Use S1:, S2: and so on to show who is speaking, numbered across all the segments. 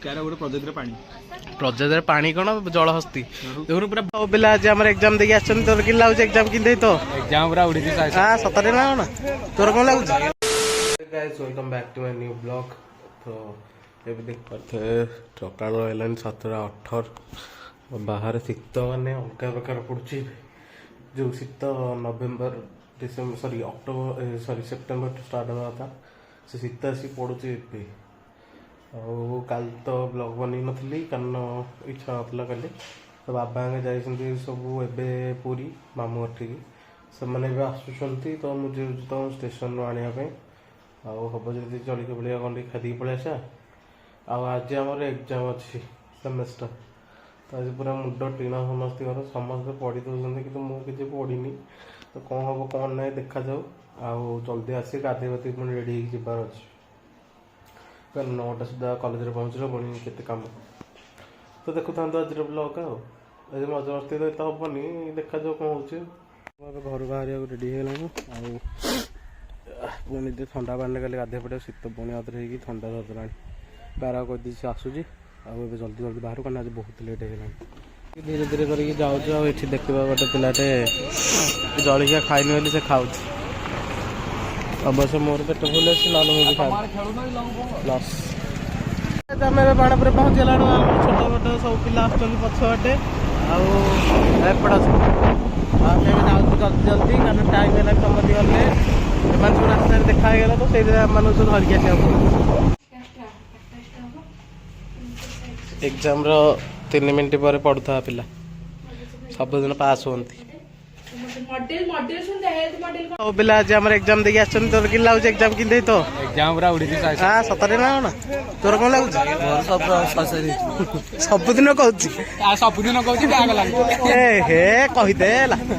S1: Project पानी कौन जलहस्ती देखो पूरा पिला आज आम एग्जाम देखिए आसन तोर कि लगुच एग्जाम कि तो एग्जाम पूरा उड़ी हाँ सतरे ना कौन तोर कौन लगुच guys welcome back to my new blog. तो ये देख पारे सकाल है 7:18 बाहर शीत मैंने अलग प्रकार पड़ुची जो शीत November December sorry October sorry September start हवा था से शीत आसी पड़ुची काल तो ब्लॉग बन नी कारण इच्छा नाला कल तो बाबा जाइए सब ए पूरी मामू ठीक से मैंने आसुँच तो मुझे तो स्टेशन आने हम जब जलिक बलिया कौन खादी पलि आसा आज आम एग्जाम अच्छी सेमेस्टर तो आज पूरा मुंड टीण समस्त पढ़ी दौरान कि मुझे पढ़ी तो कौन हम कौन ना देखा जाऊ जल्दी आसी गाधे बाती पुणी रेडी जबार अच्छे 9टा सुधा कॉलेज पहुँचल पुणी केते काम तो देखु था आज ब्लॉग आज मजा मस्ती तो इतना हेनी देखा जाऊ कौन हो घर बाहर रेडी है पुणी ठंडा पानी कल गाधे पड़े शीत पुणी आदर हो ठंडा धरला बारा कही आसूसी आगे जल्दी जल्दी बाहर कारण आज बहुत लेट है धीरे धीरे करके जाऊँ ये देखा गोटे पिलाटे जलिया खाइनी बोली से खाऊ अवश्य मोर पेट फुल अच्छी ना मुझे प्लस आम बाणपुर पहुँचला छोट मोट सब पिला आसुँच पछुआटे आएपट आम जाऊँ जल्दी जल्दी कारण टाइम है समझ गले सब रास्ता देखागला तो से सब धरिक आसो एग्जाम 3 मिनट पर पढ़ुता पिला सबुदिन पास होती पिला आज आम एग्जाम देखिए आसन तोर कि लगुच एग्जाम कि तो एग्जाम पूरा उड़ी हाँ सतरे ना कौन तोर कौन लगुच सबुदिन कहूँ सबुदिन कहीदे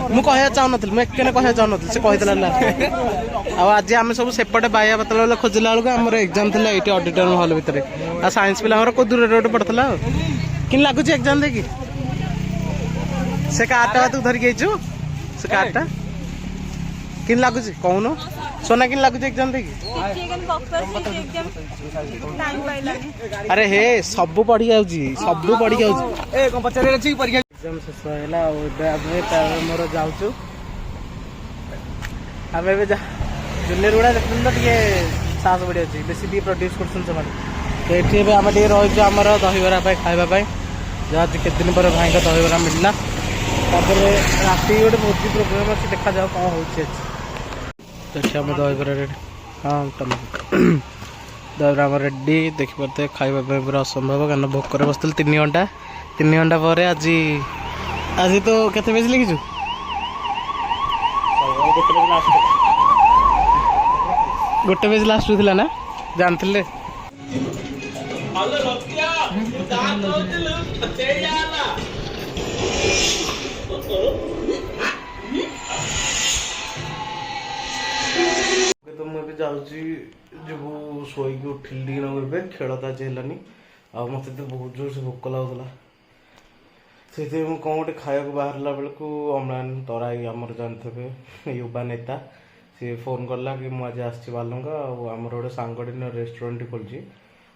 S1: मुझे कहना चाहून मुझे कहना चाहून से कहीदेला आज आम सब सेपटे बाया पतला खोजला बेलू आम एग्जाम थी ये ऑडिटोरियम हॉल भितर आ साइंस पिला कौ दूर रोड पड़ता कि लगुच एग्जाम देखी से कार्टा तू धरिक से कार्टा कि लगुच कौन सोना कि लगुच एग्जाम देखी अरे हे सब पढ़ी सब पढ़ी एग्जाम शेष है मोर जाऊँ आम ए जूनियर गुड़ा देखते तो टे साहस बढ़ी अच्छी बेसी प्रोड्यूस कर आम रही आमर दहीबरा खावाई आज केत दिन पर भाई का दहीबरा मिलला राति गोटे भोजी प्रोग्राम अच्छे देखा जाओ कौन हो देखिए आम दहीबरा रेडी हाँ दहीबरा आम रेडी देखिपारे खावाई पूरा असंभव कारण भोकर बसती 3 घंटा पर आज आज तो केते पेज लिखिचु गोटे पेज लास्ट थी ना जानते तो मुझे जाऊँगी जब शोक उठिली टे खेल तो आज है मत तो बहुत जोर से भोक लगुला से कौन गोटे खाया बाहर बेलू अम्लान तराई आमर जानते युवा नेता सी फोन कला कि मुझे आसी बालुंगा आमर गोटे सांगटे रेस्टोरेंट खोलची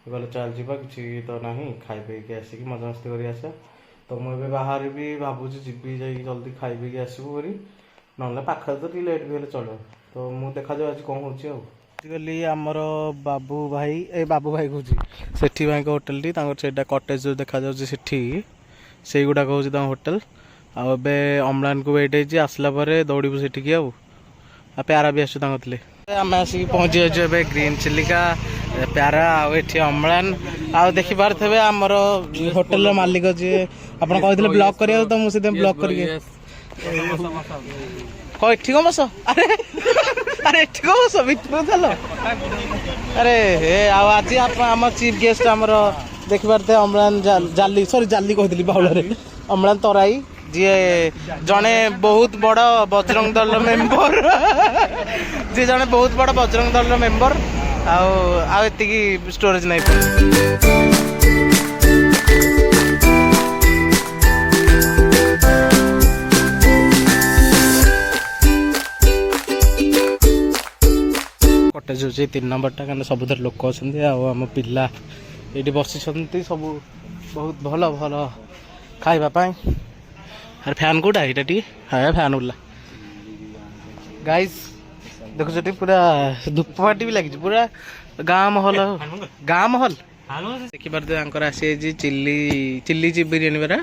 S1: कहले चल जा कि तो ना खाई पीक आसिक मजा मस्ती कर आसा तो मुझे बाहर भी भावुँ जी जल्दी खाई पीक आसबू ना पाखे तो लेट भी हेल्ले चलो तो मुझे देखा जाए आज कौन होली आमर बाबू भाई कहूँ सेठी भाई होटेल टी से कटेज जो देखा से गुड़ाक हूँ होटेल आबे अम्लान को वेट होती आसला दौड़ू से प्यारा भी आसुले आम आसिक पहुँची जाए ग्रीन चिलिका प्यारा आठी अम्लान आ देखी पारे आमर होटेल मालिक जी आप कहते ब्लॉक कर तो मुझे ब्लॉक कर ठीक बस अरे अरे ठीक बस चलो अरे हे आज आम चीफ गेस्ट आमर देखी पारे अम्लान जाली सॉरी जाली कहती बाउल अम्लान तराई जी जड़े बहुत बड़ बजरंग दल मेंबर जी जड़े बहुत बड़ बजरंग दल मेंबर आती स्टोरेज नहीं कटेज हो 3 नंबर टा क्या सबुद लोक अच्छा आम पिला ये बसी सब बहुत भल भल खावाई अरे फैन कौटा ये हाँ फैन उड़ला गाइस देखो पूरा धूपपाटी भी लगी पूरा गाँ महल देखी पार आसी चिल्ली चिल्ली बिरियानी बेरा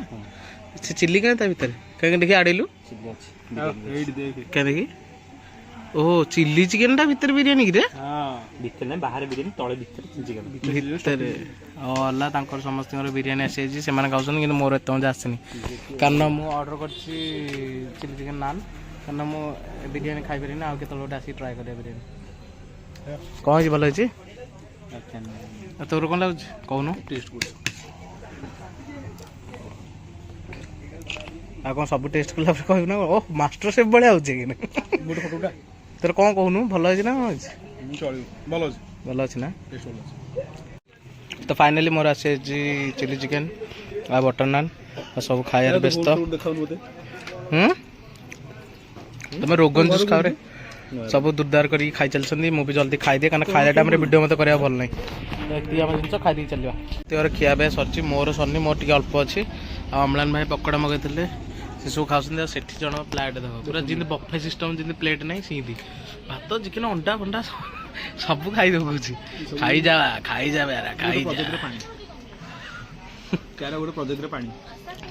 S1: से चिल्ली क्या भर कहीं देखिए आड़ेलु क्या देखी ओह चिल्ली चिकेन टा भीतर बिरियानी कि
S2: भीतर ना बाहर बिरियानी तले भीतर चिकेन
S1: भीतर अल्ला तांकर समस्त बिरियानी आसी से खाऊँ कि मोर एत मजा आसनी कारण मु ऑर्डर कर चिल्ली चिकेन नान कारण मु बिरियानी खाई पारे आउ के गोटे आसिक ट्राए कर बिरियानी कौन भल है तोर कौन लगुच कौन टेस्ट आ कौन सब टेस्ट कला कहू ना ओ मास्टर शेफ भाया हो तोर कौन कहूनु भल है ना भल अच्छे ना तो फाइनाली मोर आसी चिल्ली चिकेन आ बटर नान सब खाया व्यस्त तुम रोगन जूस खाओ रे सब दुर्दार कर खाई चलती मुझे जल्दी खाईदे कारण खाया टाइम वीडियो मत करा भल ना तो आम जिन खाई चलवा तेर खिया पिया सर मोर सरनी मोर टे अल्प अच्छी अम्लान भाई पकड़ा मगेले से सब खाऊँ से जन प्लेट देख पूरा जमी बफे सिस्टम जमी प्लेट नहीं सीधी भात चिकेन अंडा फंडा सब खाई दौची खाई जा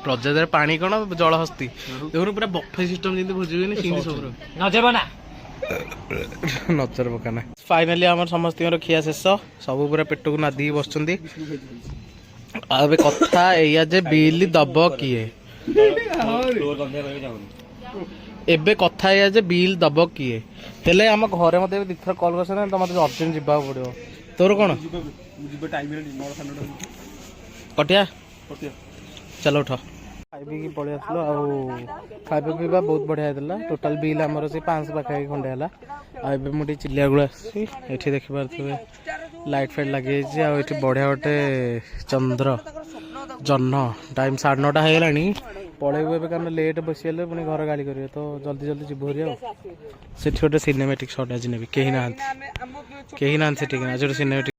S1: प्रोजेक्ट पानी कौन जल हस्ती देखो पूरा बफे सिस्टम जमी भोजी सीधी सब नजर पकाना फाइनाली आम समस्त खिया शेष सब पूरा पेट को नादी बस कथा या जे बिल दब किए एबे कथा या जे बिल दब किए हेले आम घरे मत दिथर कॉल कर मत अर्जेंट जा पड़ो तोर कौन कटिया चलो उठ खाई पलि आसलो खावा पीवा बहुत बढ़िया होता टोटाल बिल आमर से 500 पाखापी खंडे है मुझे चिल्लिया गुड़ा ये देखिपे लाइट फाइट लगे बढ़िया गोटे चंद्र जन्न टाइम 9:30 होगा पलैबू ए कारण लेट बसीगले पुणी घर गाड़ी करेंगे तो जल्दी जल्दी जीव हरी से गोटे सिनेमेटिक शॉट आज नेबी कहीं ना सिनेमेटिक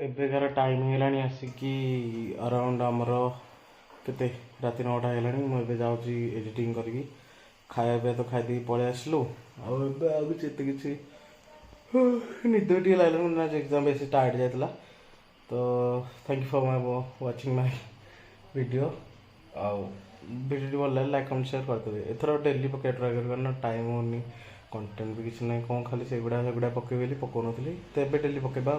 S1: एबेकार टाइम है आसिकी अराउंड आमर केते राति 9टा है मुझे जाऊँगी एडिटिंग करके खाया पे तो खाई पलि आसलु आते कि निद टे लगे एग्जाम बेस टाइट जाता तो thank you for my watching my video video भल लगे लाइक कमेंट शेयर करदेवे एथर डेली पकड़ ट्राए कर टाइम होनी कंटेंट भी किसी ना कौन खाली से गुड़ा पकई पकाउन तो डेली पकेबा।